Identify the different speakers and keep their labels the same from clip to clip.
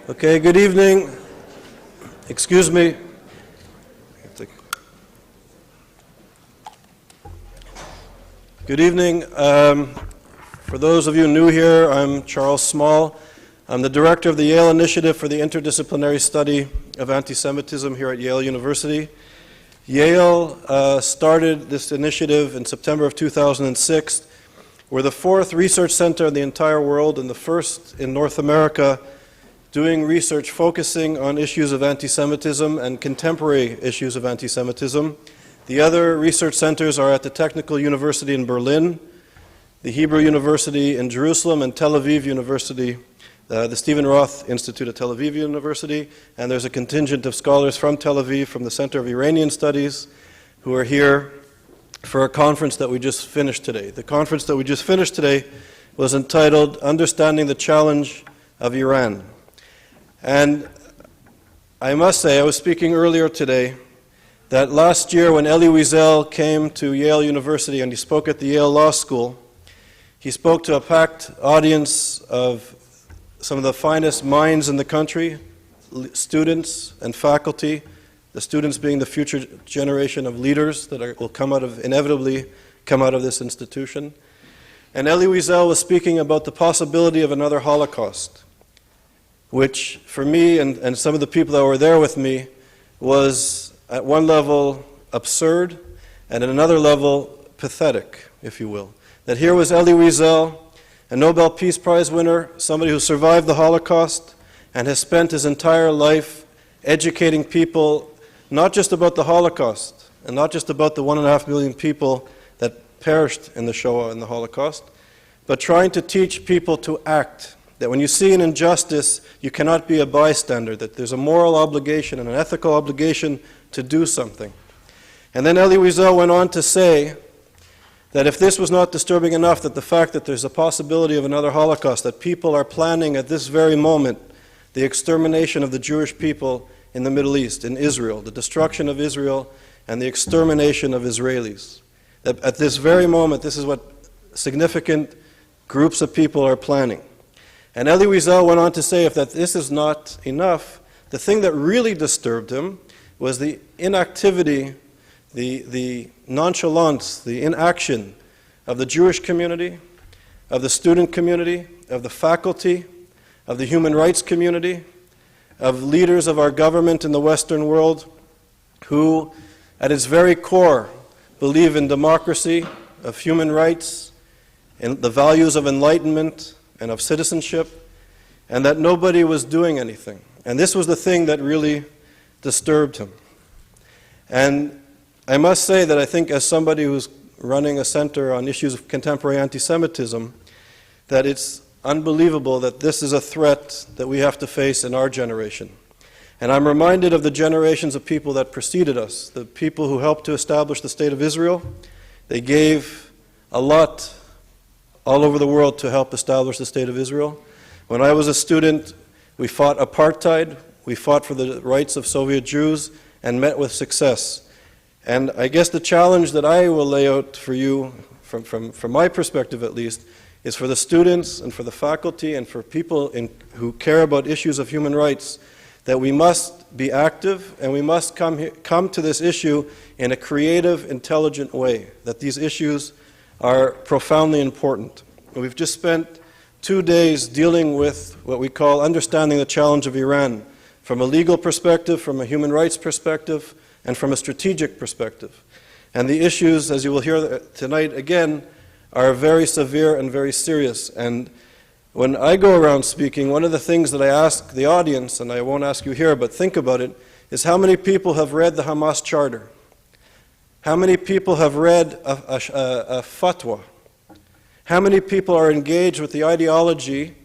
Speaker 1: Okay, good evening. Excuse me. Good evening. For those of you new here, I'm Charles Small. I'm the director of the Yale Initiative for the Interdisciplinary Study of Anti-Semitism here at Yale University. Yale started this initiative in September of 2006. We're the fourth research center in the entire world and the first in North America doing research focusing on issues of anti-Semitism and contemporary issues of anti-Semitism. The other research centers are at the Technical University in Berlin, the Hebrew University in Jerusalem, and Tel Aviv University, the Stephen Roth Institute at Tel Aviv University, and there's a contingent of scholars from Tel Aviv, from the Center of Iranian Studies, who are here for a conference that we just finished today. The conference that we just finished today was entitled Understanding the Challenge of Iran. And I must say, I was speaking earlier today, that last year when Elie Wiesel came to Yale University and he spoke at the Yale Law School, he spoke to a packed audience of some of the finest minds in the country, students and faculty, the students being the future generation of leaders that will inevitably come out of this institution. And Elie Wiesel was speaking about the possibility of another Holocaust, which for me and some of the people that were there with me was at one level absurd and at another level pathetic, if you will. That here was Elie Wiesel, a Nobel Peace Prize winner, somebody who survived the Holocaust and has spent his entire life educating people not just about the Holocaust and not just about the 1.5 million people that perished in the Shoah and the Holocaust, but trying to teach people to act. That when you see an injustice, you cannot be a bystander, that there's a moral obligation and an ethical obligation to do something. And then Elie Wiesel went on to say that if this was not disturbing enough, that the fact that there's a possibility of another Holocaust, that people are planning at this very moment the extermination of the Jewish people in the Middle East, in Israel, the destruction of Israel and the extermination of Israelis. That at this very moment, this is what significant groups of people are planning. And Elie Wiesel went on to say if that this is not enough, the thing that really disturbed him was the inactivity, the nonchalance, the inaction of the Jewish community, of the student community, of the faculty, of the human rights community, of leaders of our government in the Western world who, at its very core, believe in democracy, of human rights, in the values of enlightenment, and of citizenship, and that nobody was doing anything. And this was the thing that really disturbed him. And I must say that I think as somebody who's running a center on issues of contemporary anti-Semitism, that it's unbelievable that this is a threat that we have to face in our generation. And I'm reminded of the generations of people that preceded us, the people who helped to establish the State of Israel. They gave a lot all over the world to help establish the State of Israel. When I was a student, we fought apartheid, we fought for the rights of Soviet Jews, and met with success. And I guess the challenge that I will lay out for you, from my perspective at least, is for the students and for the faculty and for people who care about issues of human rights, that we must be active and we must come to this issue in a creative, intelligent way, that these issues are profoundly important. We've just spent 2 days dealing with what we call understanding the challenge of Iran from a legal perspective, from a human rights perspective, and from a strategic perspective. And the issues, as you will hear tonight again, are very severe and very serious. And when I go around speaking, one of the things that I ask the audience, and I won't ask you here, but think about it, is how many people have read the Hamas Charter? How many people have read a fatwa? How many people are engaged with the ideology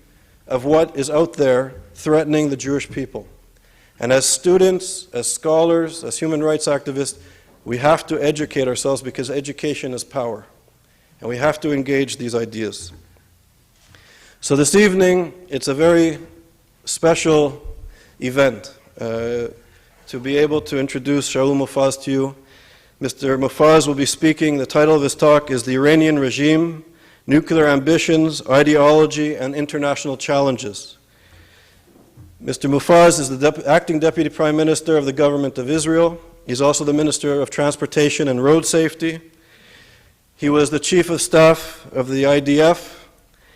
Speaker 1: of what is out there threatening the Jewish people? And as students, as scholars, as human rights activists, we have to educate ourselves because education is power. And we have to engage these ideas. So this evening, it's a very special event to be able to introduce Shaul Mofaz to you. Mr. Mofaz will be speaking. The title of his talk is The Iranian Regime, Nuclear Ambitions, Ideology, and International Challenges. Mr. Mofaz is the acting Deputy Prime Minister of the Government of Israel. He's also the Minister of Transportation and Road Safety. He was the Chief of Staff of the IDF.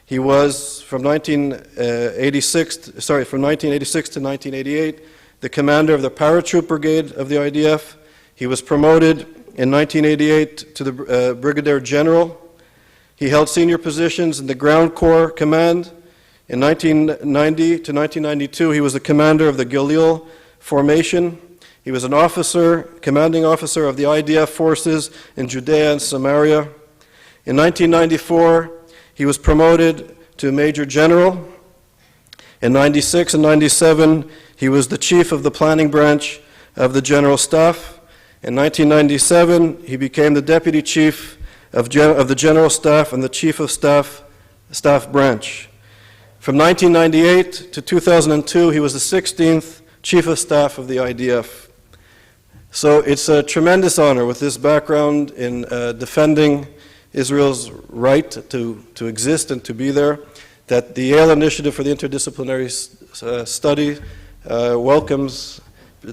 Speaker 1: He was, from 1986 to 1988, the commander of the Paratroop Brigade of the IDF. He was promoted in 1988 to the Brigadier General. He held senior positions in the Ground Corps Command. In 1990 to 1992, he was the commander of the Galil Formation. He was an officer, commanding officer of the IDF forces in Judea and Samaria. In 1994, he was promoted to Major General. In 96 and 97, he was the chief of the planning branch of the General Staff. In 1997, he became the deputy chief of the General Staff and the chief of staff branch. From 1998 to 2002, he was the 16th chief of staff of the IDF. So it's a tremendous honor with this background in defending Israel's right to exist and to be there, that the Yale Initiative for the Interdisciplinary Study welcomes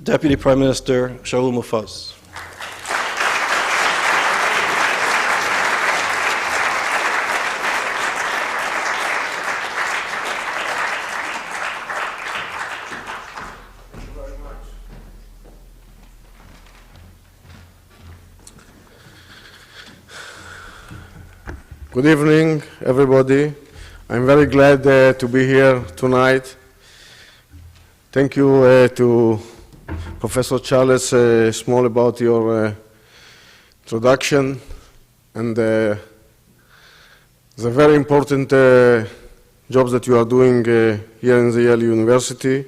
Speaker 1: Deputy Prime Minister Shaul Mofaz.
Speaker 2: Good evening, everybody. I'm very glad to be here tonight. Thank you to Professor Charles Small about your introduction and the very important jobs that you are doing here in the Yale University.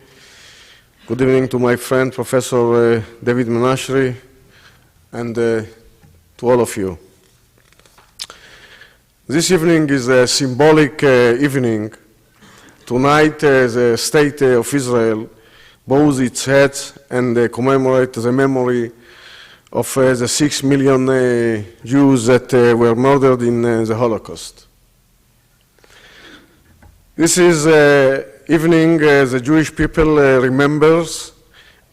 Speaker 2: Good evening to my friend, Professor David Menashri, and to all of you. This evening is a symbolic evening. Tonight, the State of Israel bows its head and commemorates the memory of the 6 million Jews that were murdered in the Holocaust. This is evening the Jewish people remembers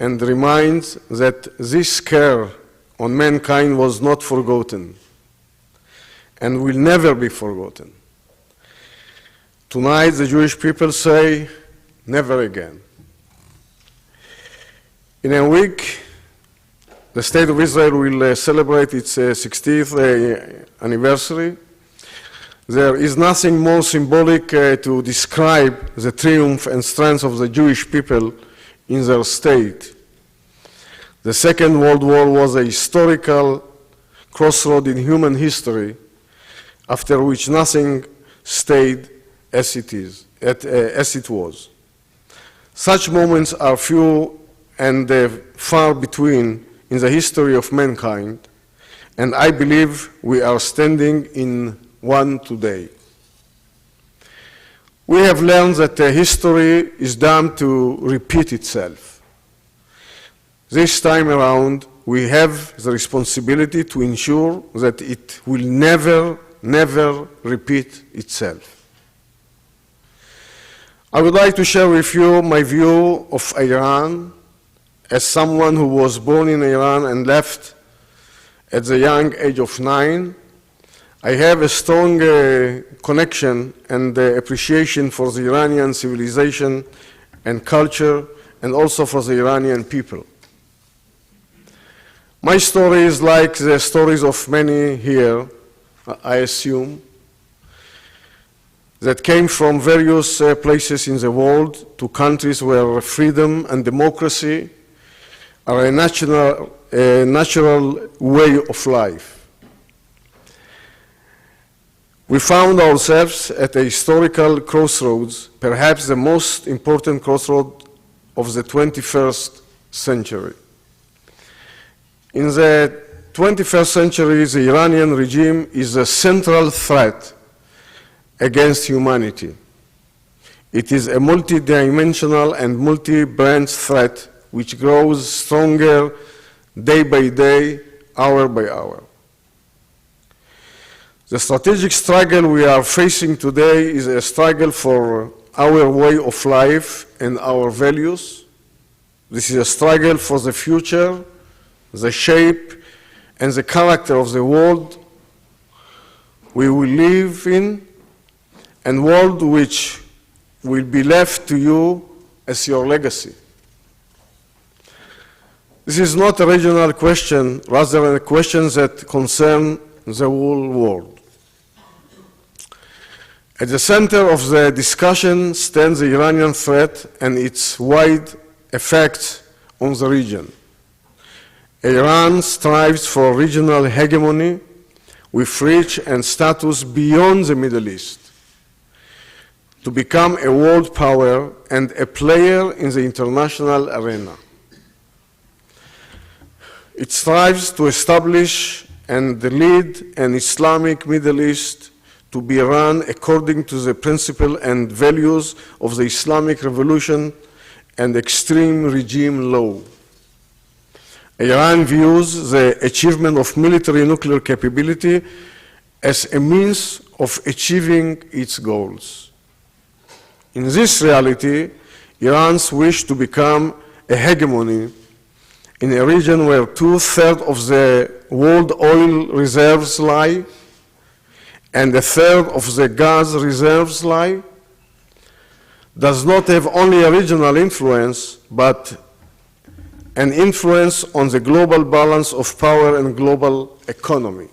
Speaker 2: and reminds that this scare on mankind was not forgotten and will never be forgotten. Tonight, the Jewish people say, never again. In a week, the State of Israel will celebrate its 60th anniversary. There is nothing more symbolic to describe the triumph and strength of the Jewish people in their state. The Second World War was a historical crossroad in human history, after which nothing stayed as it was. Such moments are few and far between in the history of mankind, and I believe we are standing in one today. We have learned that history is doomed to repeat itself. This time around, we have the responsibility to ensure that it will never repeat itself. I would like to share with you my view of Iran as someone who was born in Iran and left at the young age of 9. I have a strong connection and appreciation for the Iranian civilization and culture, and also for the Iranian people. My story is like the stories of many here, I assume, that came from various places in the world to countries where freedom and democracy are a natural way of life. We found ourselves at a historical crossroads, perhaps the most important crossroad of the 21st century. In the 21st century, the Iranian regime is a central threat against humanity. It is a multidimensional and multi-branched threat which grows stronger day by day, hour by hour. The strategic struggle we are facing today is a struggle for our way of life and our values. This is a struggle for the future, the shape and the character of the world we will live in, and world which will be left to you as your legacy. This is not a regional question, rather a question that concerns the whole world. At the center of the discussion stands the Iranian threat and its wide effects on the region. Iran strives for regional hegemony with reach and status beyond the Middle East, to become a world power and a player in the international arena. It strives to establish and lead an Islamic Middle East to be run according to the principles and values of the Islamic Revolution and extreme regime law. Iran views the achievement of military nuclear capability as a means of achieving its goals. In this reality, Iran's wish to become a hegemony in a region where 2/3 of the world oil reserves lie and 1/3 of the gas reserves lie, does not have only a regional influence, but an influence on the global balance of power and global economy.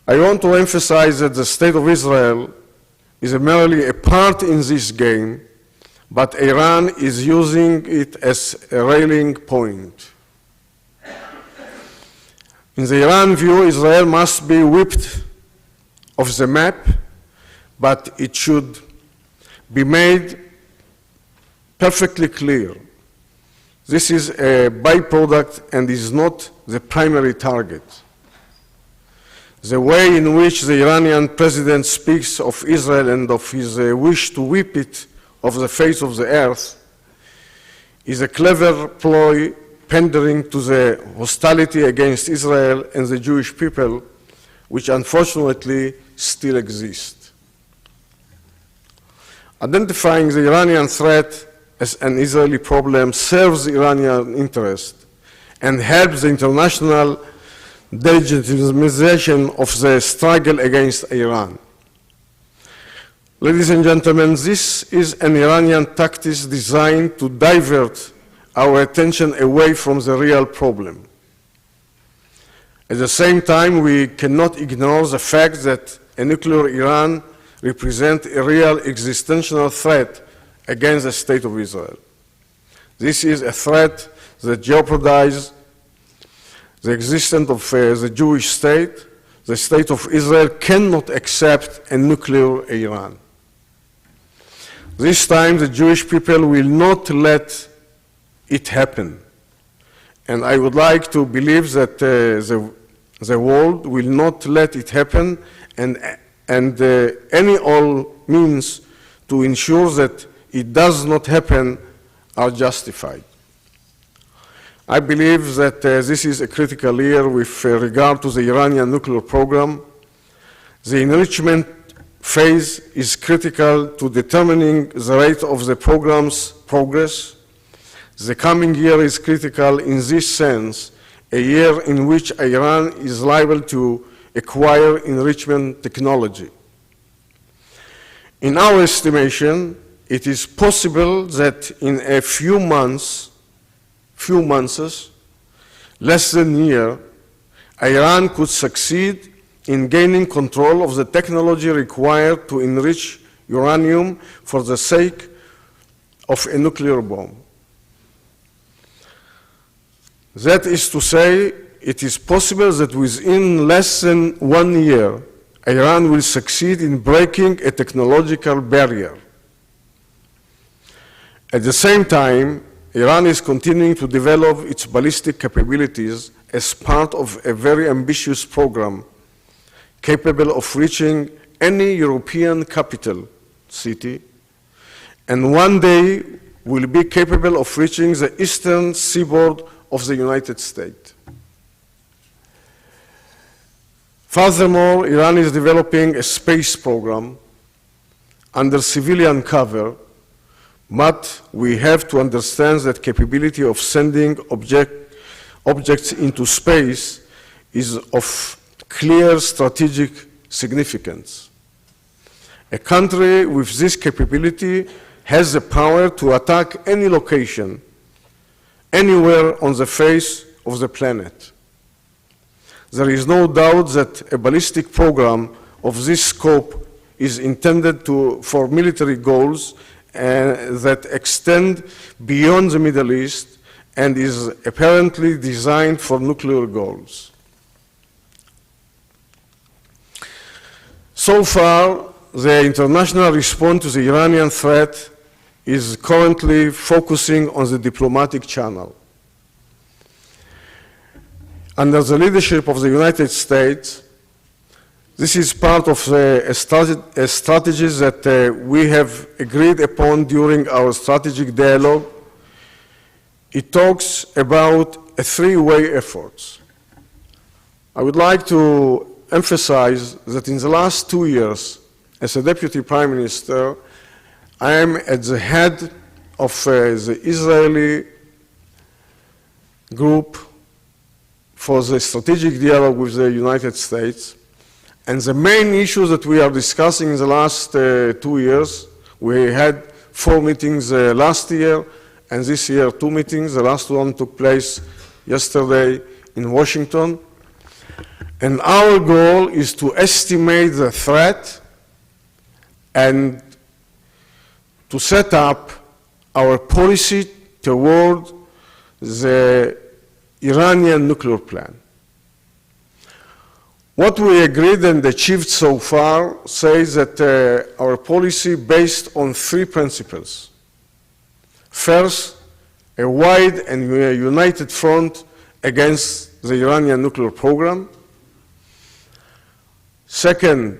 Speaker 2: I want to emphasize that the State of Israel is merely a part in this game, but Iran is using it as a rallying point. In the Iran view, Israel must be wiped off the map, but it should be made perfectly clear. This is a byproduct and is not the primary target. The way in which the Iranian president speaks of Israel and of his wish to wipe it off the face of the earth is a clever ploy pandering to the hostility against Israel and the Jewish people, which unfortunately still exists. Identifying the Iranian threat as an Israeli problem serves the Iranian interest and helps the international delegitimization of the struggle against Iran. Ladies and gentlemen, this is an Iranian tactic designed to divert our attention away from the real problem. At the same time, we cannot ignore the fact that a nuclear Iran represents a real existential threat against the State of Israel. This is a threat that jeopardizes the existence of the Jewish state. The State of Israel cannot accept a nuclear Iran. This time, the Jewish people will not let it happen. And I would like to believe that the world will not let it happen, and any all means to ensure that it does not happen are justified. I believe that this is a critical year with regard to the Iranian nuclear program. The enrichment phase is critical to determining the rate of the program's progress. The coming year is critical in this sense, a year in which Iran is liable to acquire enrichment technology. In our estimation, it is possible that in a few months, less than a year, Iran could succeed in gaining control of the technology required to enrich uranium for the sake of a nuclear bomb. That is to say, it is possible that within less than 1 year, Iran will succeed in breaking a technological barrier. At the same time, Iran is continuing to develop its ballistic capabilities as part of a very ambitious program capable of reaching any European capital city, and one day will be capable of reaching the eastern seaboard of the United States. Furthermore, Iran is developing a space program under civilian cover, but we have to understand that capability of sending objects into space is of clear strategic significance. A country with this capability has the power to attack any location, anywhere on the face of the planet. There is no doubt that a ballistic program of this scope is intended for military goals that extend beyond the Middle East and is apparently designed for nuclear goals. So far, the international response to the Iranian threat is currently focusing on the diplomatic channel. Under the leadership of the United States, this is part of the strategies that we have agreed upon during our strategic dialogue. It talks about a three-way effort. I would like to emphasize that in the last 2 years, as a Deputy Prime Minister, I am at the head of the Israeli group for the strategic dialogue with the United States. And the main issues that we are discussing in the last 2 years, we had 4 meetings last year, and this year 2 meetings. The last one took place yesterday in Washington. And our goal is to estimate the threat and to set up our policy toward the Iranian nuclear plan. What we agreed and achieved so far says that our policy based on 3 principles. First, a wide and united front against the Iranian nuclear program. Second,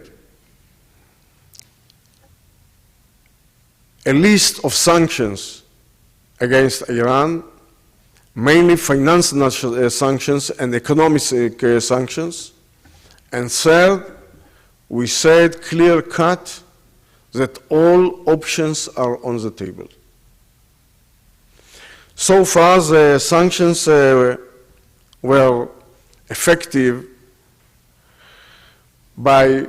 Speaker 2: a list of sanctions against Iran, mainly financial sanctions and economic sanctions. And third, we said clear-cut that all options are on the table. So far, the sanctions were effective by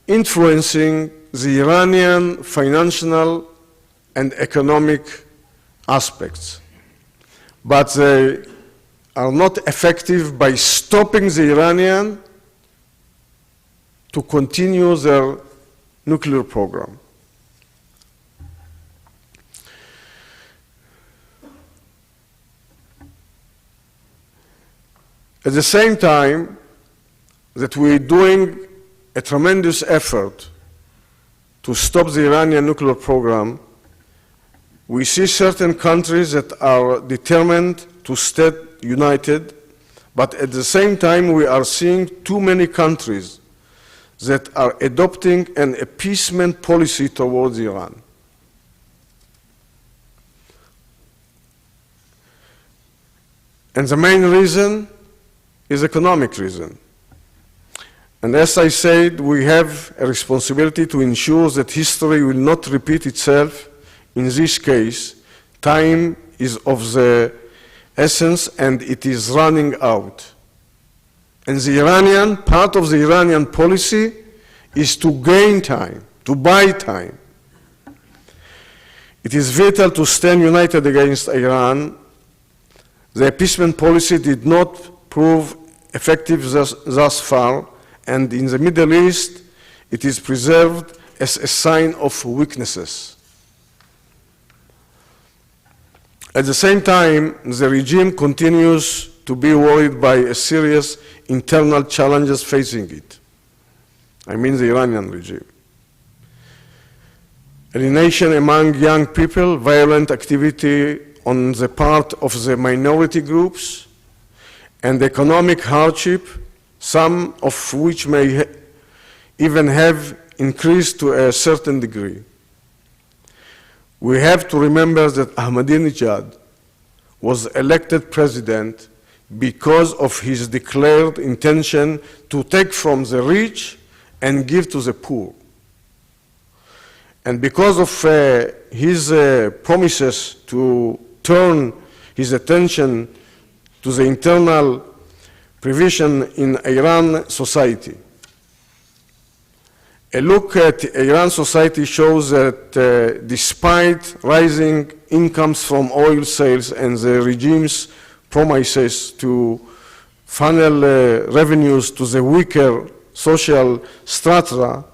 Speaker 2: influencing the Iranian financial and economic aspects. But they are not effective by stopping the Iranian to continue their nuclear program. At the same time that we're doing a tremendous effort to stop the Iranian nuclear program, we see certain countries that are determined to stay united, but at the same time we are seeing too many countries that are adopting an appeasement policy towards Iran. And the main reason is economic reason. And as I said, we have a responsibility to ensure that history will not repeat itself. In this case, time is of the essence and it is running out. And the Iranian, part of the Iranian policy is to gain time, to buy time. It is vital to stand united against Iran. The appeasement policy did not prove effective thus far, and in the Middle East, it is preserved as a sign of weaknesses. At the same time, the regime continues to be worried by a serious internal challenges facing it. I mean the Iranian regime. Alienation among young people, violent activity on the part of the minority groups, and economic hardship, some of which may even have increased to a certain degree. We have to remember that Ahmadinejad was elected president because of his declared intention to take from the rich and give to the poor. And because of his promises to turn his attention to the internal provision in Iran society. A look at Iran society shows that despite rising incomes from oil sales and the regime's promises to funnel revenues to the weaker social strata,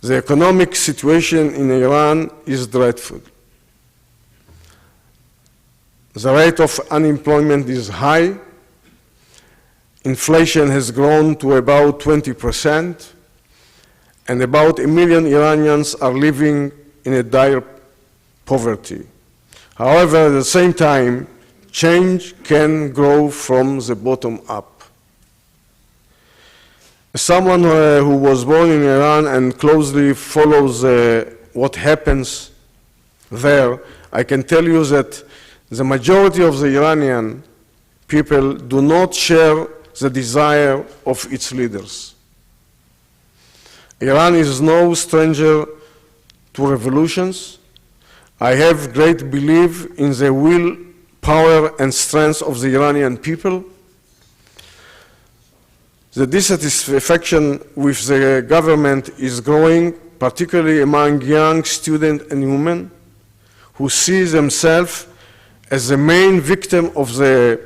Speaker 2: the economic situation in Iran is dreadful. The rate of unemployment is high. Inflation has grown to about 20%, and about 1 million Iranians are living in a dire poverty. However, at the same time, change can grow from the bottom up. As someone who was born in Iran and closely follows what happens there, I can tell you that the majority of the Iranian people do not share the desire of its leaders. Iran is no stranger to revolutions. I have great belief in the will, power, and strength of the Iranian people. The dissatisfaction with the government is growing, particularly among young students and women who see themselves as the main victim of the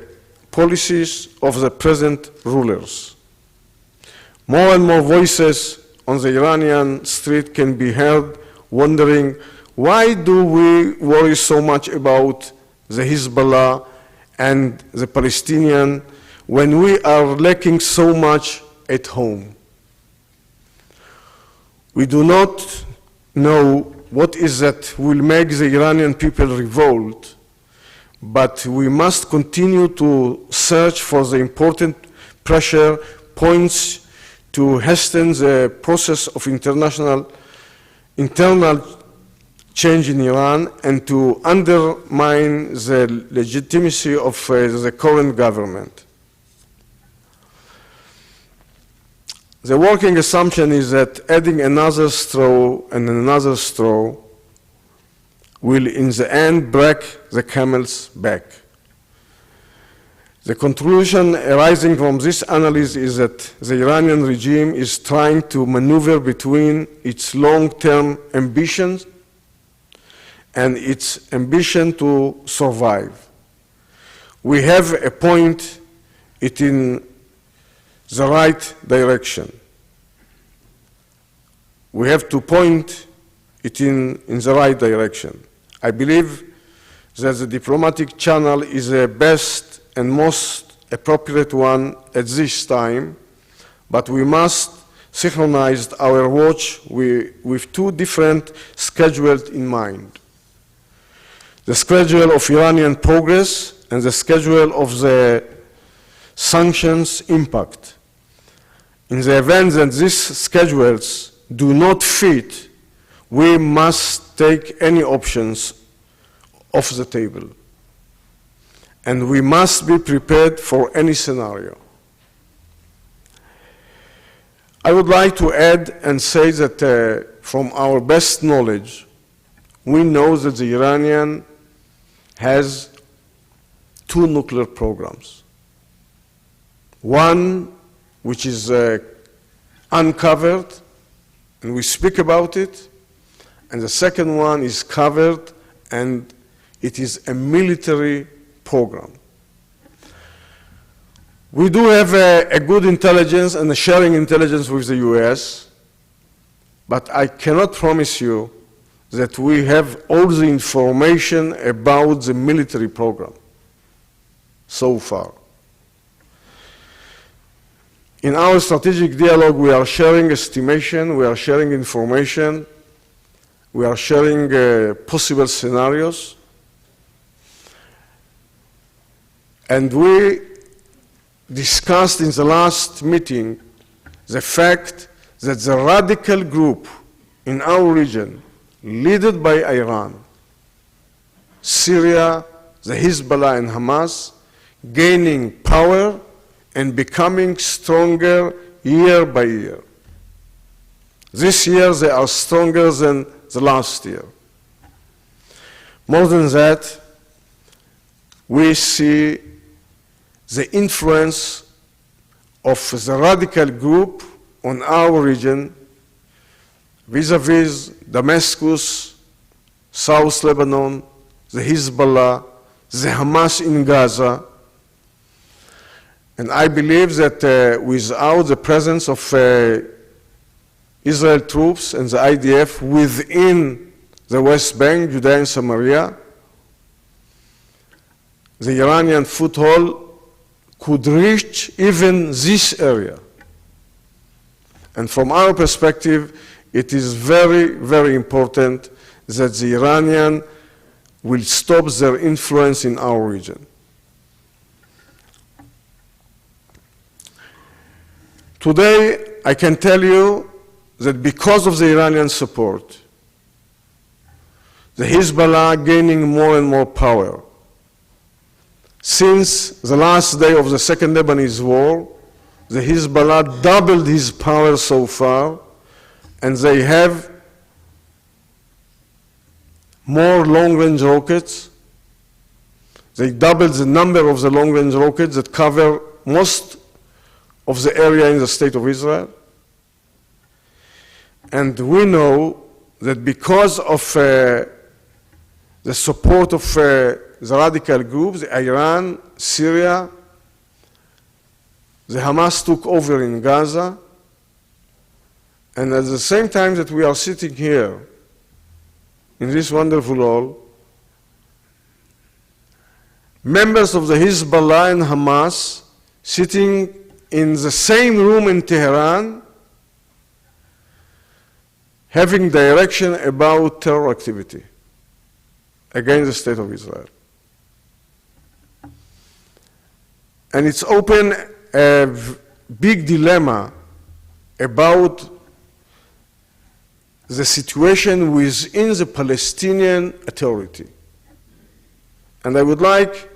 Speaker 2: policies of the present rulers. More and more voices on the Iranian street can be heard wondering, why do we worry so much about the Hezbollah and the Palestinian when we are lacking so much at home? We do not know what is that will make the Iranian people revolt, but we must continue to search for the important pressure points to hasten the process of internal change in Iran and to undermine the legitimacy of the current government. The working assumption is that adding another straw and another straw will in the end break the camel's back. The conclusion arising from this analysis is that the Iranian regime is trying to maneuver between its long-term ambitions and its ambition to survive. We have a point it in the right direction. We have to point it in the right direction. I believe that the diplomatic channel is the best and most appropriate one at this time, but we must synchronize our watch with two different schedules in mind. The schedule of Iranian progress and the schedule of the sanctions impact. In the event that these schedules do not fit, we must take any options off the table. And we must be prepared for any scenario. I would like to add and say that from our best knowledge, we know that the Iranian has 2 nuclear programs. One which is uncovered, and we speak about it, and the second one is covered, and it is a military program. We do have a good intelligence and a sharing intelligence with the US, but I cannot promise you that we have all the information about the military program so far. In our strategic dialogue, we are sharing estimation, we are sharing information, we are sharing possible scenarios, and we discussed in the last meeting the fact that the radical group in our region, led by Iran, Syria, the Hezbollah and Hamas, gaining power and becoming stronger year by year. This year they are stronger than the last year. More than that, we see the influence of the radical group on our region vis-à-vis Damascus, South Lebanon, the Hezbollah, the Hamas in Gaza. And I believe that without the presence of Israel troops and the IDF within the West Bank, Judea and Samaria, the Iranian foothold could reach even this area. And from our perspective, it is very, very important that the Iranian will stop their influence in our region. Today, I can tell you that because of the Iranian support, the Hezbollah gaining more and more power. Since the last day of the Second Lebanese War, the Hezbollah doubled his power so far, and they have more long-range rockets. They doubled the number of the long-range rockets that cover most of the area in the State of Israel. And we know that because of the support of the radical groups, Iran, Syria, the Hamas took over in Gaza, and at the same time that we are sitting here in this wonderful hall, members of the Hezbollah and Hamas sitting in the same room in Tehran, having direction about terror activity against the State of Israel. And it's open a big dilemma about the situation within the Palestinian Authority. And I would like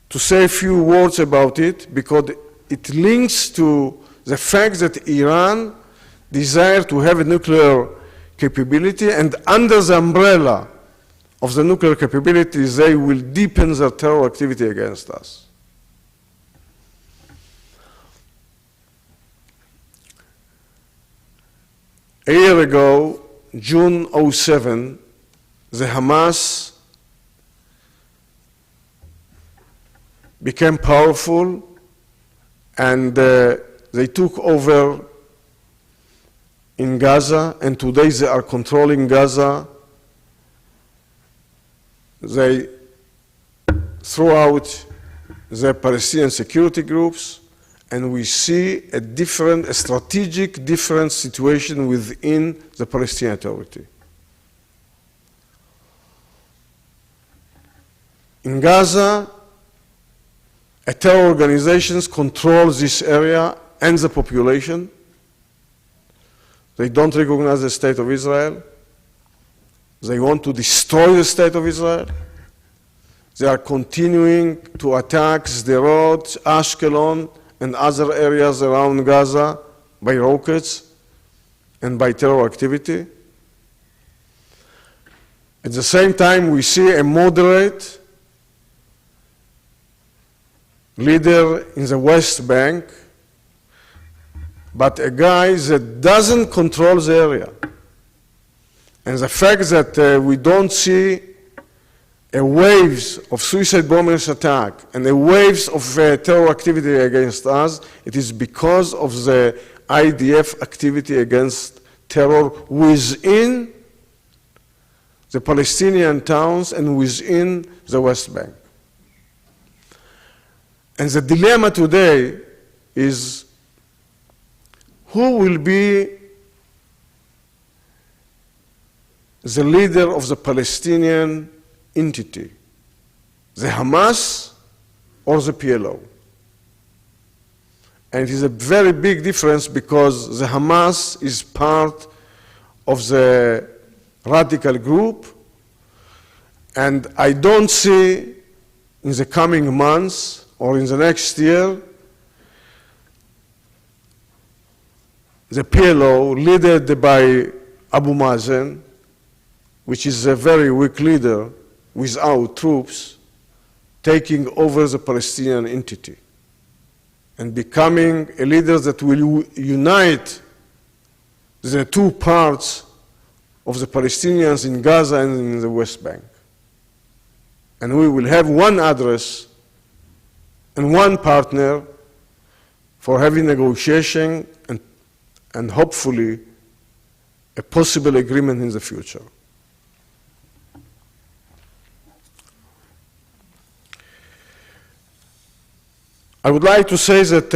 Speaker 2: to say a few words about it because it links to the fact that Iran desires to have a nuclear capability, and under the umbrella of the nuclear capabilities, they will deepen their terror activity against us. A year ago, June 2007, the Hamas became powerful and they took over in Gaza, and today they are controlling Gaza. They throw out the Palestinian security groups, and we see a strategic different situation within the Palestinian Authority. In Gaza, terror organizations control this area and the population. They don't recognize the State of Israel. They want to destroy the State of Israel. They are continuing to attack Sderot, Ashkelon, and other areas around Gaza by rockets and by terror activity. At the same time, we see a moderate leader in the West Bank, but a guy that doesn't control the area. And the fact that we don't see a waves of suicide bombers attack and a waves of terror activity against us, it is because of the IDF activity against terror within the Palestinian towns and within the West Bank. And the dilemma today is who will be the leader of the Palestinian entity, the Hamas or the PLO? And it is a very big difference because the Hamas is part of the radical group, and I don't see in the coming months or in the next year the PLO, led by Abu Mazen, which is a very weak leader without troops, taking over the Palestinian entity and becoming a leader that will unite the two parts of the Palestinians in Gaza and in the West Bank. And we will have one address and one partner for having negotiation and hopefully a possible agreement in the future. I would like to say that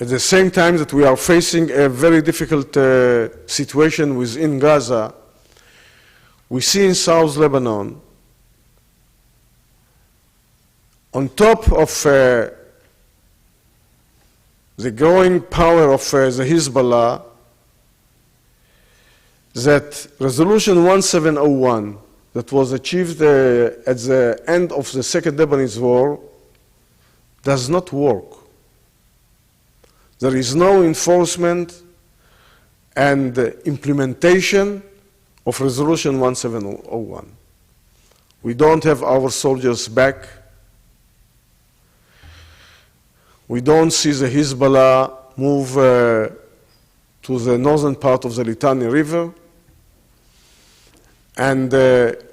Speaker 2: at the same time that we are facing a very difficult situation within Gaza, we see in South Lebanon, on top of the growing power of the Hezbollah, that Resolution 1701 that was achieved at the end of the Second Lebanese War does not work. There is no enforcement and implementation of Resolution 1701. We don't have our soldiers back. We don't see the Hezbollah move to the northern part of the Litani River. And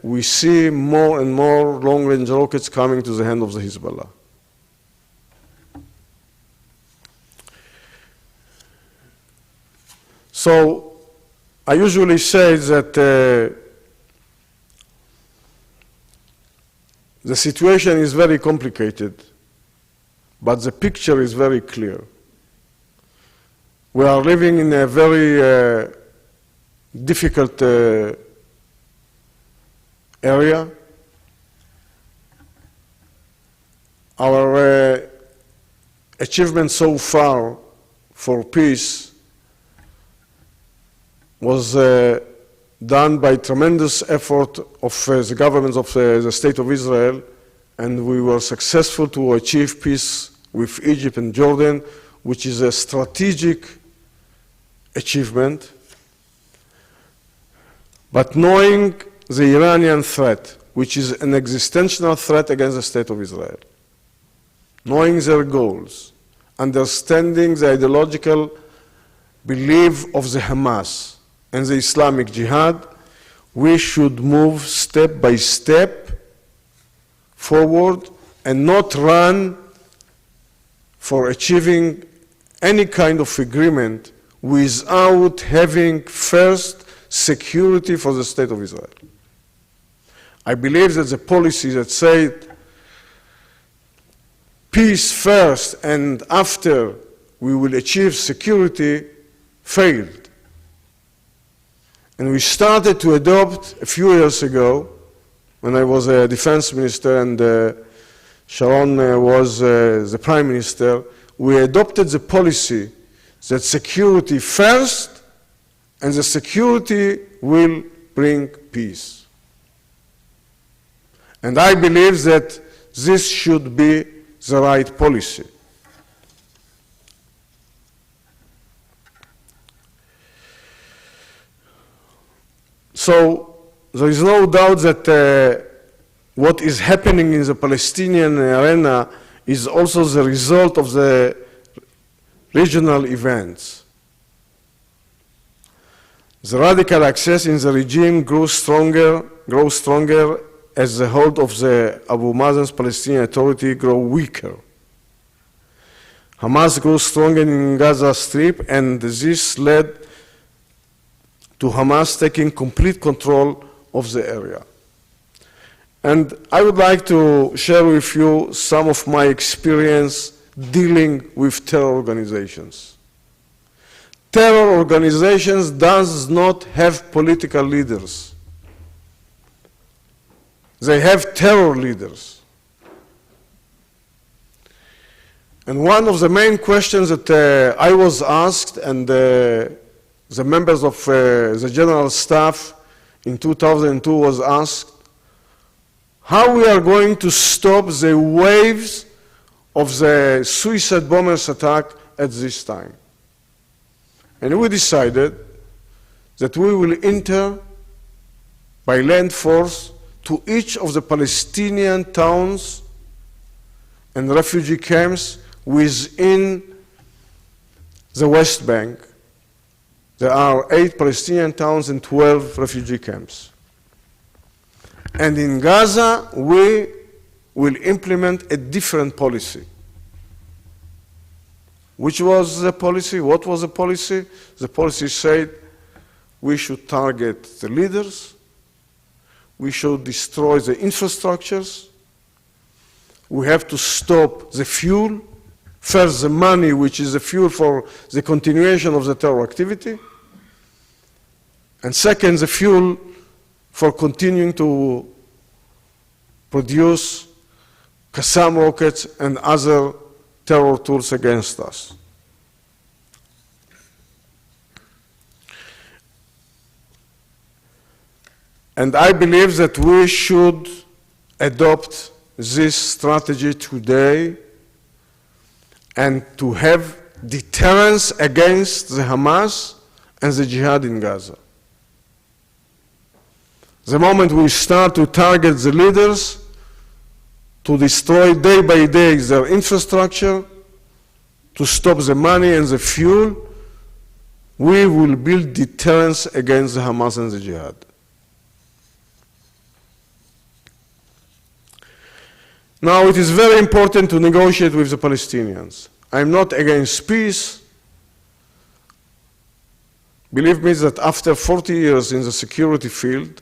Speaker 2: we see more and more long-range rockets coming to the hand of the Hezbollah. So I usually say that the situation is very complicated, but the picture is very clear. We are living in a very difficult area. Our achievement so far for peace was done by tremendous effort of the governments of the State of Israel, and we were successful to achieve peace with Egypt and Jordan, which is a strategic achievement. But knowing the Iranian threat, which is an existential threat against the State of Israel, knowing their goals, understanding the ideological belief of the Hamas and the Islamic Jihad, we should move step by step forward and not run for achieving any kind of agreement without having first security for the State of Israel. I believe that the policy that said peace first and after we will achieve security failed. And we started to adopt a few years ago, when I was a defense minister and Sharon was the prime minister, we adopted the policy that security first and the security will bring peace. And I believe that this should be the right policy. So there is no doubt that what is happening in the Palestinian arena is also the result of the regional events. The radical access in the regime grows stronger as the hold of the Abu Mazen's Palestinian Authority grows weaker. Hamas grows stronger in Gaza Strip, and this led to Hamas taking complete control of the area. And I would like to share with you some of my experience dealing with terror organizations. Terror organizations does not have political leaders. They have terror leaders. And one of the main questions that I was asked, and the members of the general staff in 2002 was asked, how we are going to stop the waves of the suicide bombers attack at this time. And we decided that we will enter by land force to each of the Palestinian towns and refugee camps within the West Bank. There are 8 Palestinian towns and 12 refugee camps. And in Gaza, we will implement a different policy. Which was the policy? What was the policy? The policy said we should target the leaders, we should destroy the infrastructures, we have to stop the fuel, first the money which is the fuel for the continuation of the terror activity, and second the fuel for continuing to produce Qassam rockets and other terror tools against us. And I believe that we should adopt this strategy today and to have deterrence against the Hamas and the jihad in Gaza. The moment we start to target the leaders, to destroy day by day their infrastructure, to stop the money and the fuel, we will build deterrence against the Hamas and the jihad. Now, it is very important to negotiate with the Palestinians. I'm not against peace. Believe me that after 40 years in the security field,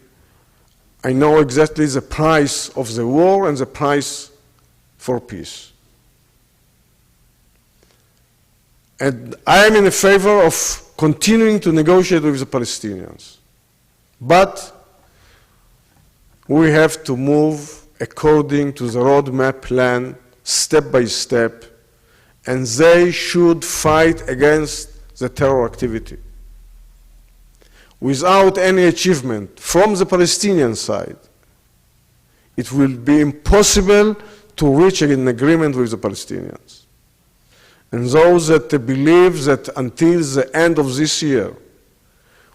Speaker 2: I know exactly the price of the war and the price for peace. And I am in favor of continuing to negotiate with the Palestinians. But we have to move according to the roadmap plan, step by step, and they should fight against the terror activity. Without any achievement from the Palestinian side, it will be impossible to reach an agreement with the Palestinians. And those that believe that until the end of this year,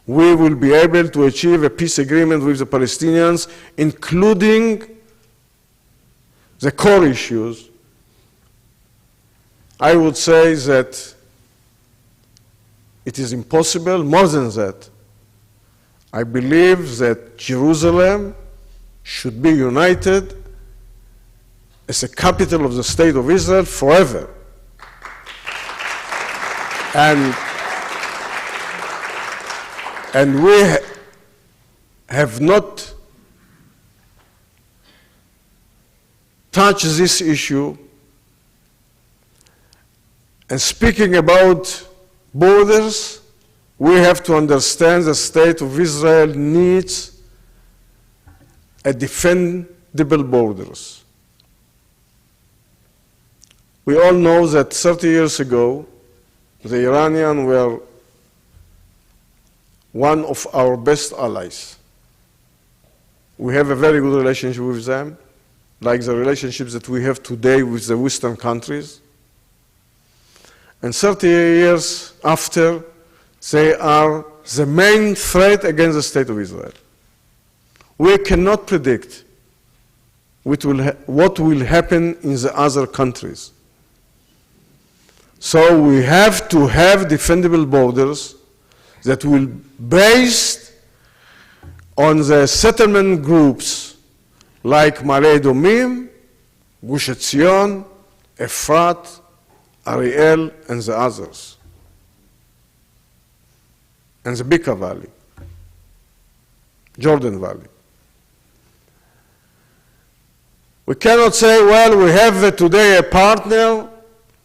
Speaker 2: we will be able to achieve a peace agreement with the Palestinians, including the core issues, I would say that it is impossible. More than that, I believe that Jerusalem should be united as a capital of the State of Israel forever. And we have not touched this issue. And speaking about borders, we have to understand the State of Israel needs a defendable borders. We all know that 30 years ago, the Iranians were one of our best allies. We have a very good relationship with them, like the relationships that we have today with the Western countries. And 30 years after, they are the main threat against the State of Israel. We cannot predict what will happen in the other countries. So we have to have defendable borders that will be based on the settlement groups like Ma'ale Edomim, Gush Etzion, Efrat, Ariel, and the others, and the Bekaa Valley, Jordan Valley. We cannot say, well, we have today a partner,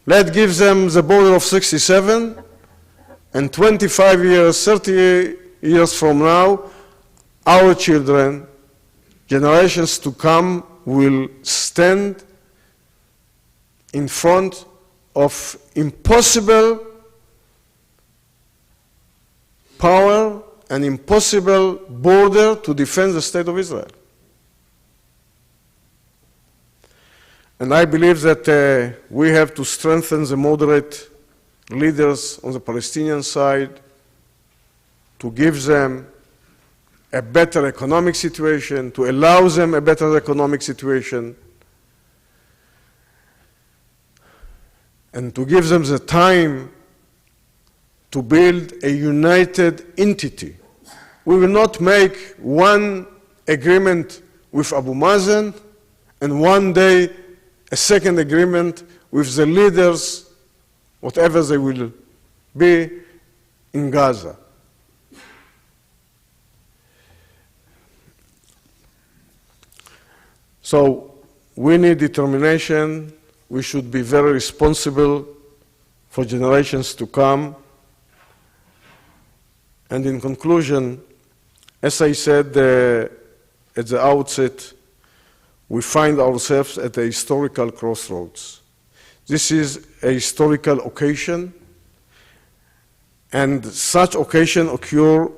Speaker 2: let's give them the border of 67, and 25 years, 30 years from now, our children, generations to come, will stand in front of impossible power and impossible border to defend the State of Israel. And I believe that we have to strengthen the moderate leaders on the Palestinian side, to give them a better economic situation, to allow them a better economic situation, and to give them the time to build a united entity. We will not make one agreement with Abu Mazen and one day a second agreement with the leaders, whatever they will be, in Gaza. So we need determination. We should be very responsible for generations to come. And in conclusion, as I said at the outset, we find ourselves at a historical crossroads. This is a historical occasion, and such occasion occur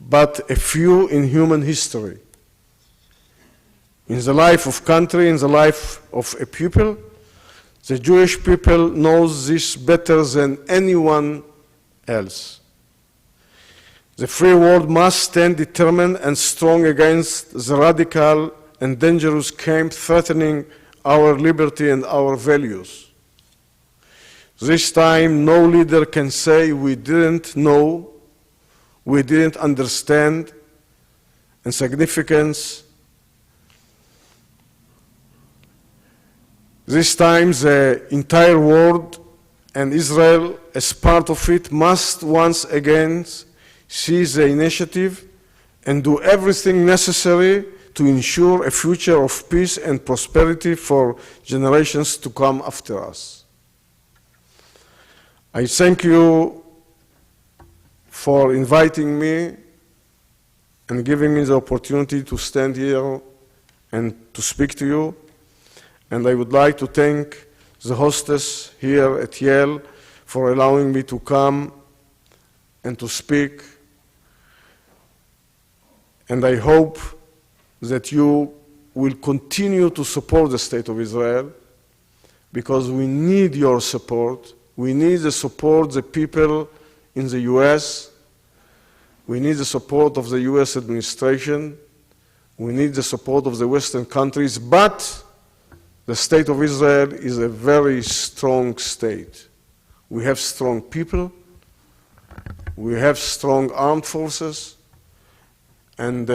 Speaker 2: but a few in human history. In the life of country, in the life of a people, the Jewish people knows this better than anyone else. The free world must stand determined and strong against the radical and dangerous camp threatening our liberty and our values. This time, no leader can say we didn't know, we didn't understand, and significance. This time, the entire world and Israel, as part of it, must once again seize the initiative and do everything necessary to ensure a future of peace and prosperity for generations to come after us. I thank you for inviting me and giving me the opportunity to stand here and to speak to you. And I would like to thank the hostess here at Yale for allowing me to come and to speak. And I hope that you will continue to support the State of Israel, because we need your support. We need the support of the people in the US. We need the support of the US administration. We need the support of the Western countries. But the State of Israel is a very strong state. We have strong people. We have strong armed forces. And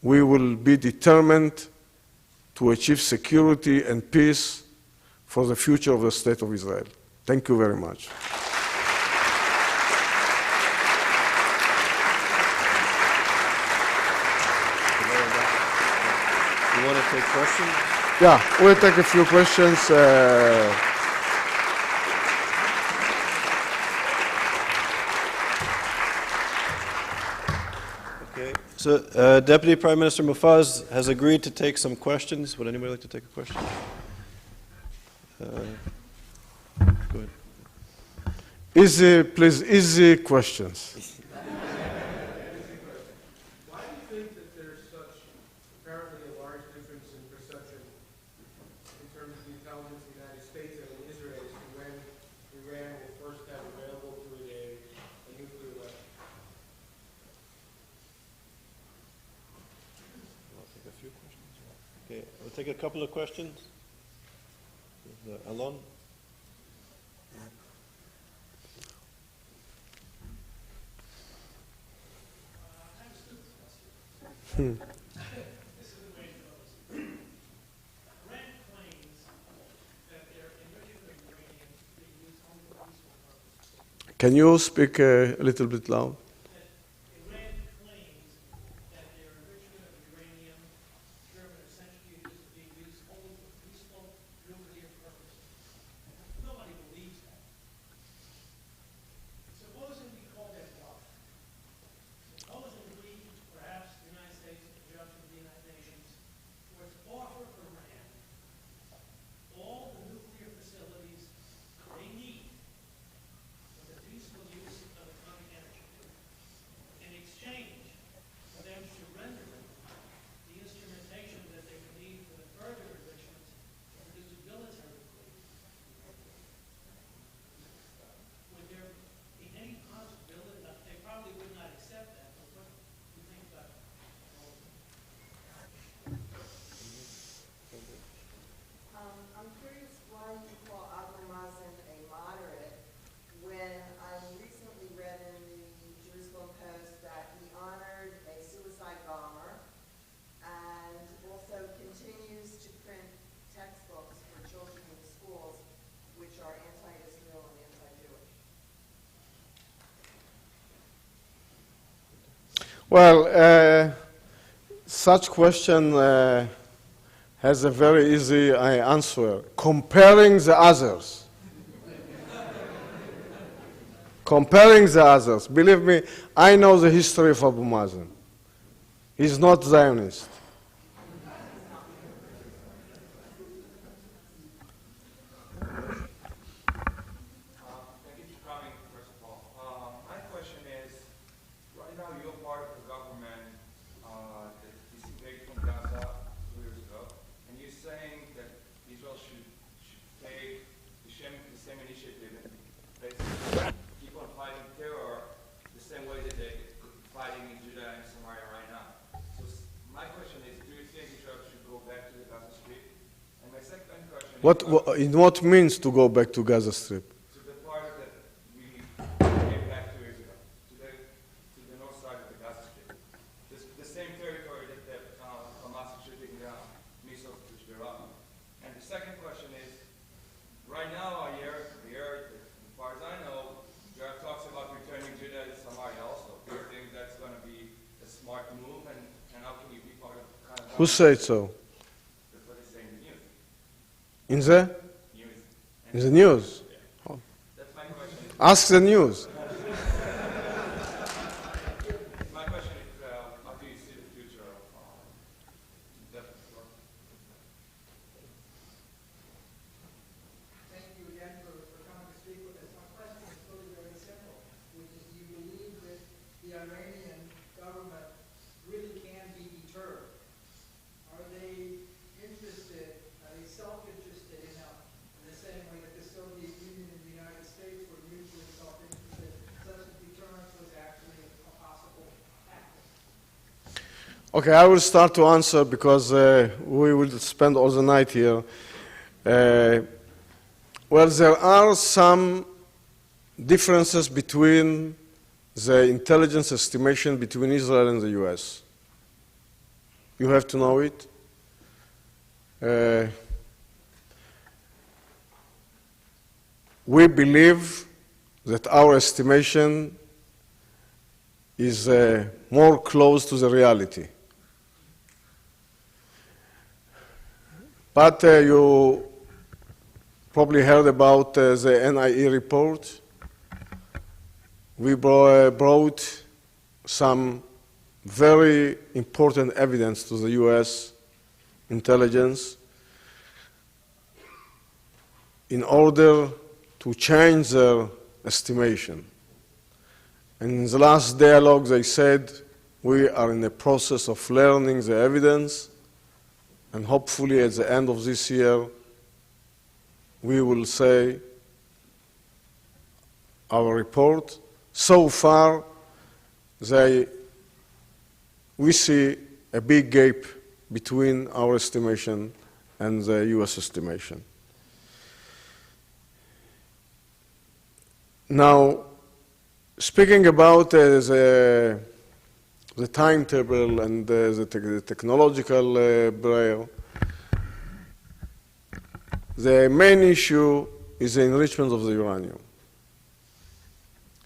Speaker 2: we will be determined to achieve security and peace for the future of the State of Israel. Thank you very much.
Speaker 1: You want to take questions?
Speaker 2: Yeah, we'll take a few questions.
Speaker 1: Okay. So, Deputy Prime Minister Mofaz has agreed to take some questions. Would anybody like to take a question? Go ahead.
Speaker 2: Please, easy questions.
Speaker 3: Why do you think that there's such apparently a large difference in perception in terms of the intelligence of the United States and in Israel as to when Iran will first have available to it a nuclear weapon?
Speaker 1: I'll take a few questions. Okay, we'll take a couple of questions. Alon?
Speaker 2: Can you speak a little bit loud?
Speaker 3: Iran claims that their enrichment of uranium, German centrifuges, are being used only for peaceful nuclear purposes. Nobody believes that. Supposing we call that bluff. Supposing we, perhaps the United States, in conjunction with the United Nations, were to offer Iran all the nuclear facilities they need for the peaceful use of atomic energy.
Speaker 2: Well, such question has a very easy answer. Comparing the others. Comparing the others. Believe me, I know the history of Abu Mazen. He's not Zionist.
Speaker 4: Thank you for coming, first of all. My question is, right now you're part of the government that disintegrated from Gaza 2 years ago, and you're saying that Israel should take the same initiative and basically keep on fighting terror the same way that they're fighting in Judah and Samaria right now. So my question is, do you think Israel should go back to the Gaza Strip? And my second question is,
Speaker 2: In what means to go back to Gaza Strip?
Speaker 4: to the part that we came back 2 years ago, to the north side of the Gaza Strip. The same territory that Hamas is shooting down missiles to Israel. And the second question is, right now I hear, as far as I know, there are talks about returning Judah and Samaria also. Do you think that's going to be a smart move, and how can you be part of kind of...
Speaker 2: Who said so?
Speaker 4: That's what they say in the news.
Speaker 2: In the?
Speaker 4: News.
Speaker 2: In the news?
Speaker 4: That's my question.
Speaker 2: Ask the news.
Speaker 4: My question is, how do you see the future of that?
Speaker 3: Thank you again for coming to speak with us. My question is really very simple, which is, do you believe that the Iranian government really can be deterred? Are they interested, are they self-interested in the same way that the Soviet Union and the United States were mutually self-interested, such that deterrence was actually a possible tactic?
Speaker 2: Okay, I will start to answer because we will spend all the night here. Well, there are some differences between the intelligence estimation between Israel and the US. You have to know it. We believe that our estimation is more close to the reality. But you probably heard about the NIE report. We brought some very important evidence to the US intelligence in order to change their estimation. And in the last dialogue, they said, we are in the process of learning the evidence, and hopefully at the end of this year, we will say our report. So far, we see a big gap between our estimation and the US estimation. Now, speaking about the timetable and the technological barrier, the main issue is the enrichment of the uranium.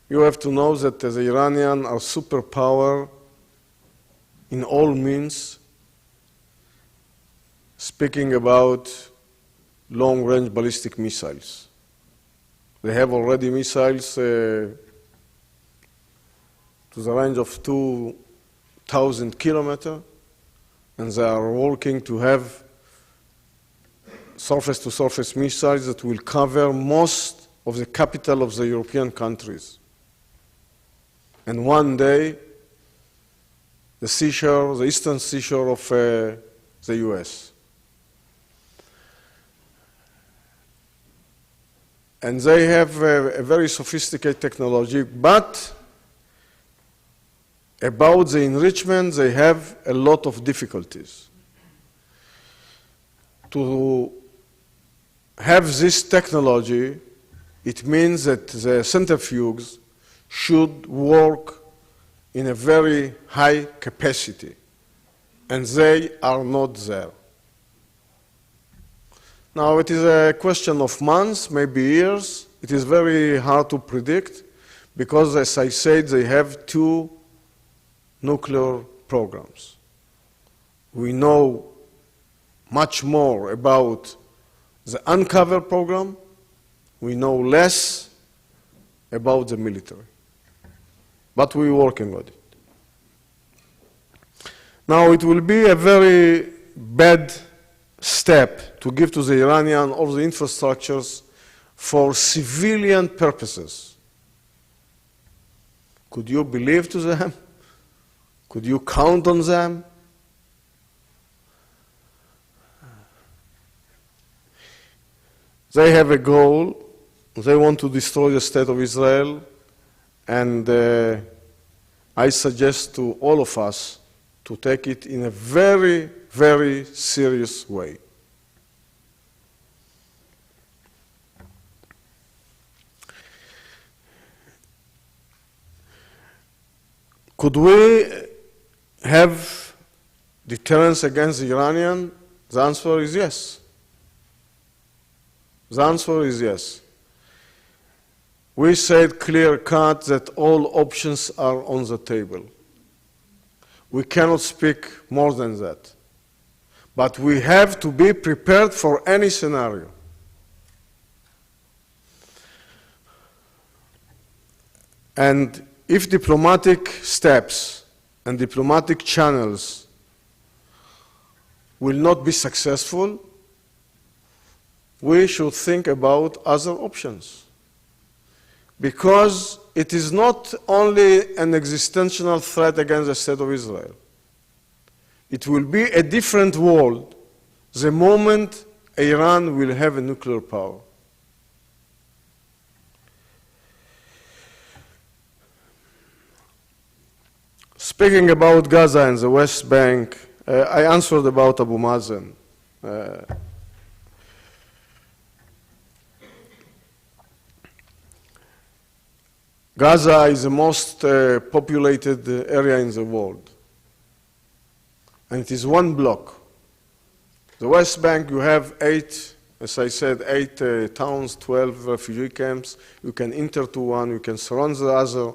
Speaker 2: You have to know that the Iranians are superpower in all means, speaking about long-range ballistic missiles. They have already missiles to the range of 2,000 kilometers, and they are working to have surface-to-surface missiles that will cover most of the capital of the European countries. And one day, the seashore, the eastern seashore of the US. And they have a very sophisticated technology, but about the enrichment, they have a lot of difficulties. To have this technology, it means that the centrifuges should work in a very high capacity, and they are not there. Now, it is a question of months, maybe years. It is very hard to predict because, as I said, they have two nuclear programs. We know much more about the uncovered program. We know less about the military. But we're working on it. Now, it will be a very bad step to give to the Iranian all the infrastructures for civilian purposes. Could you believe to them? Could you count on them? They have a goal. They want to destroy the state of Israel. And I suggest to all of us to take it in a very, very serious way. Could we have deterrence against the Iranian? The answer is yes. The answer is yes. We said clear-cut that all options are on the table. We cannot speak more than that. But we have to be prepared for any scenario. And if diplomatic steps and diplomatic channels will not be successful, we should think about other options. Because it is not only an existential threat against the state of Israel. It will be a different world the moment Iran will have a nuclear power. Speaking about Gaza and the West Bank, I answered about Abu Mazen. Gaza is the most populated area in the world. And it is one block. The West Bank, you have 8, as I said, 8 towns, 12 refugee camps. You can enter to one, you can surround the other.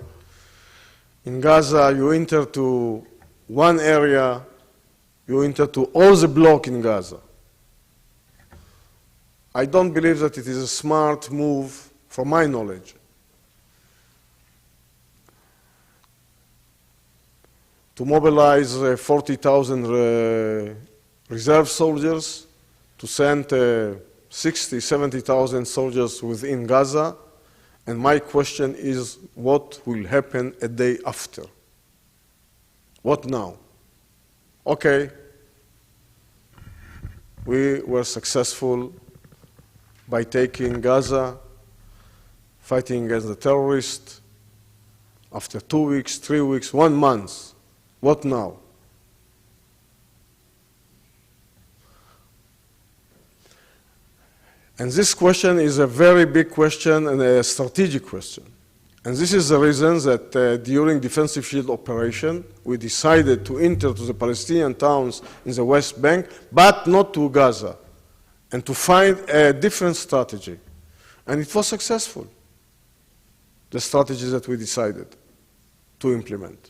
Speaker 2: In Gaza, you enter to one area, you enter to all the block in Gaza. I don't believe that it is a smart move, from my knowledge. To mobilize 40,000 reserve soldiers, to send 60, 70,000 soldiers within Gaza. And my question is, what will happen a day after? What now? Okay, we were successful by taking Gaza, fighting against the terrorists. After 2 weeks, 3 weeks, 1 month, what now? And this question is a very big question and a strategic question. And this is the reason that during defensive shield operation, we decided to enter to the Palestinian towns in the West Bank, but not to Gaza, and to find a different strategy. And it was successful, the strategy that we decided to implement.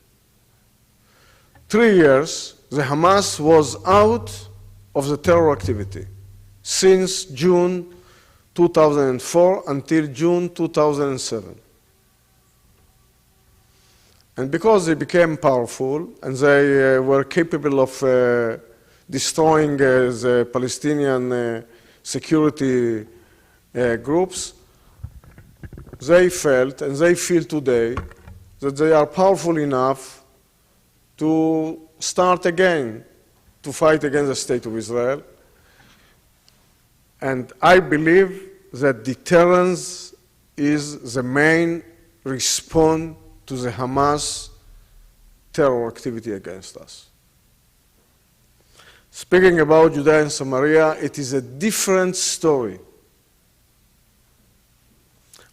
Speaker 2: 3 years, the Hamas was out of the terror activity since June 2004 until June 2007. And because they became powerful and they were capable of destroying the Palestinian security groups, they felt and they feel today that they are powerful enough to start again to fight against the state of Israel. And I believe that deterrence is the main response to the Hamas terror activity against us. Speaking about Judea and Samaria, it is a different story.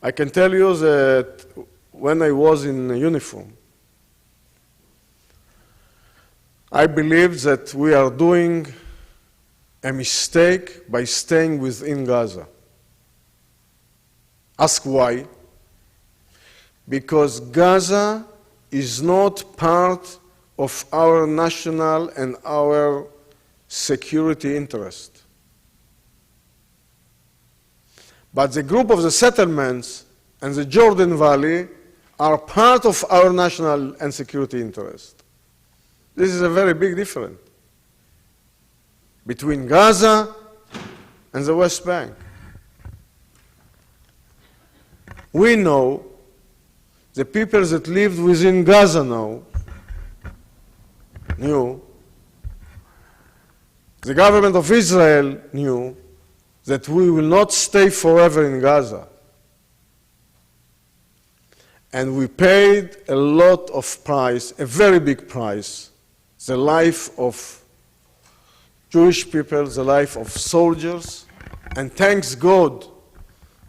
Speaker 2: I can tell you that when I was in uniform, I believe that we are doing a mistake by staying within Gaza. Ask why? Because Gaza is not part of our national and our security interest. But the group of the settlements and the Jordan Valley are part of our national and security interest. This is a very big difference between Gaza and the West Bank. We know, the people that lived within Gaza now knew, the government of Israel knew that we will not stay forever in Gaza. And we paid a lot of price, a very big price, the life of Jewish people, the life of soldiers, and thanks God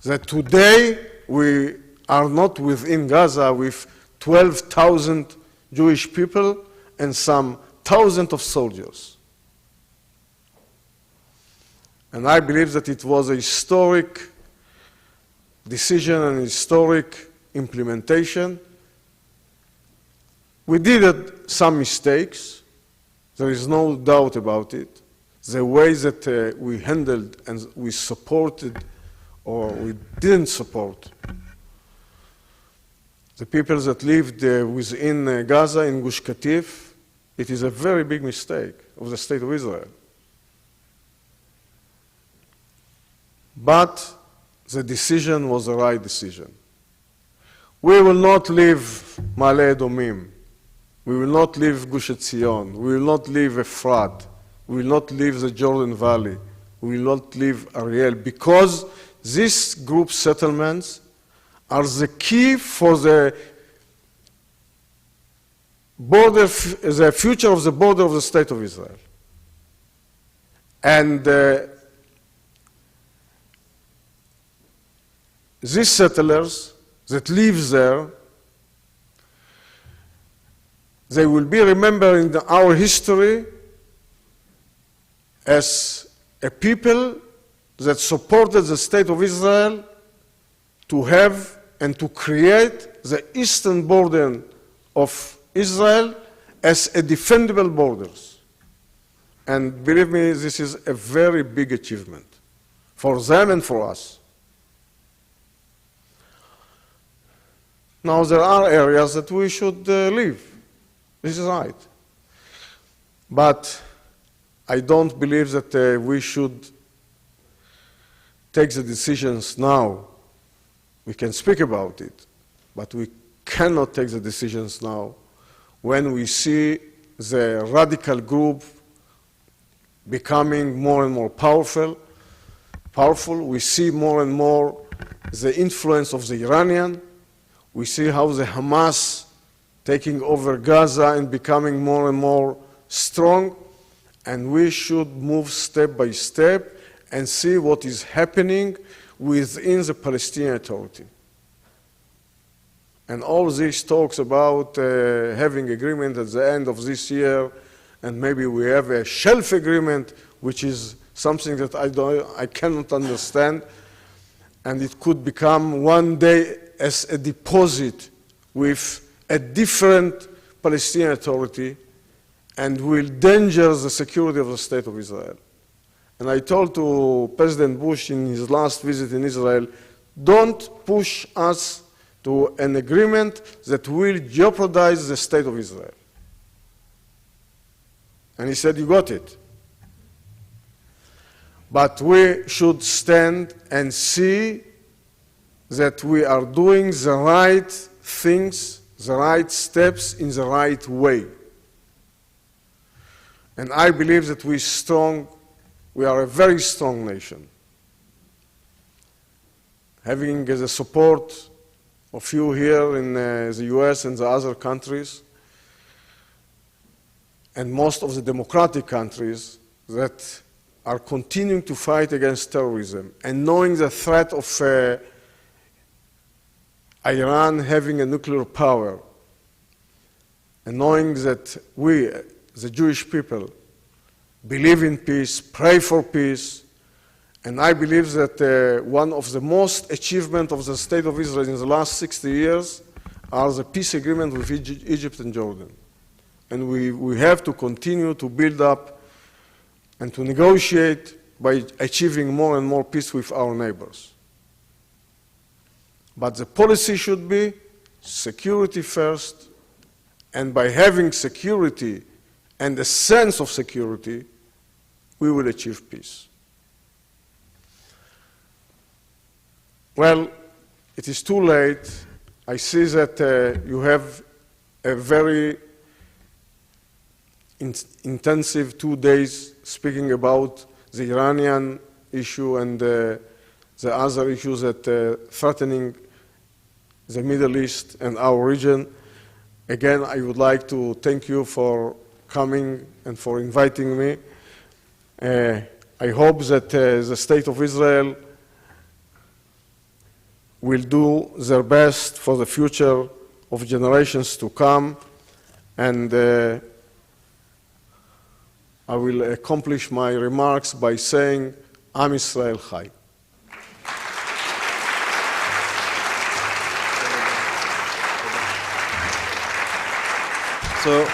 Speaker 2: that today we are not within Gaza with 12,000 Jewish people and some thousands of soldiers. And I believe that it was a historic decision and historic implementation. We did some mistakes. There is no doubt about it. The way that we handled and we supported or we didn't support the people that lived within Gaza in Gush Katif, it is a very big mistake of the State of Israel. But the decision was the right decision. We will not leave Ma'ale Edomim. We will not leave Gush Etzion. We will not leave Efrat. We will not leave the Jordan Valley. We will not leave Ariel, because these group settlements are the key for the border, the future of the border of the State of Israel. And these settlers that live there, they will be remembered in our history as a people that supported the State of Israel to have and to create the eastern border of Israel as a defendable borders. And believe me, this is a very big achievement for them and for us. Now, there are areas that we should leave. This is right. But I don't believe that we should take the decisions now. We can speak about it, but we cannot take the decisions now when we see the radical group becoming more and more powerful. We see more and more the influence of the Iranian. We see how the Hamas taking over Gaza and becoming more and more strong. And we should move step by step and see what is happening within the Palestinian Authority. And all this talks about having agreement at the end of this year, and maybe we have a shelf agreement, which is something that I cannot understand, and it could become one day as a deposit with a different Palestinian Authority, and will endanger the security of the State of Israel. And I told to President Bush in his last visit in Israel, don't push us to an agreement that will jeopardize the State of Israel. And he said, you got it. But we should stand and see that we are doing the right things, the right steps in the right way. And I believe that we are a very strong nation. Having the support of you here in the US and the other countries, and most of the democratic countries that are continuing to fight against terrorism, and knowing the threat of Iran having a nuclear power, and knowing that we, the Jewish people, believe in peace, pray for peace, and I believe that one of the most achievements of the State of Israel in the last 60 years are the peace agreement with Egypt and Jordan. and we have to continue to build up and to negotiate by achieving more and more peace with our neighbors. But the policy should be security first, and by having security and a sense of security, we will achieve peace. Well, it is too late. I see that you have a very intensive 2 days speaking about the Iranian issue and the other issues that threatening the Middle East and our region. Again, I would like to thank you for coming and for inviting me. I hope that the State of Israel will do their best for the future of generations to come, and I will accomplish my remarks by saying, Am Yisrael Chai.
Speaker 1: So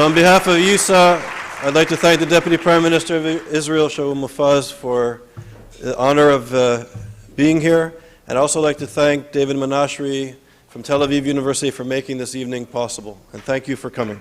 Speaker 1: on behalf of YISA, I'd like to thank the Deputy Prime Minister of Israel, Shaul Mofaz, for the honor of being here, and also like to thank David Menashri from Tel Aviv University for making this evening possible. And thank you for coming.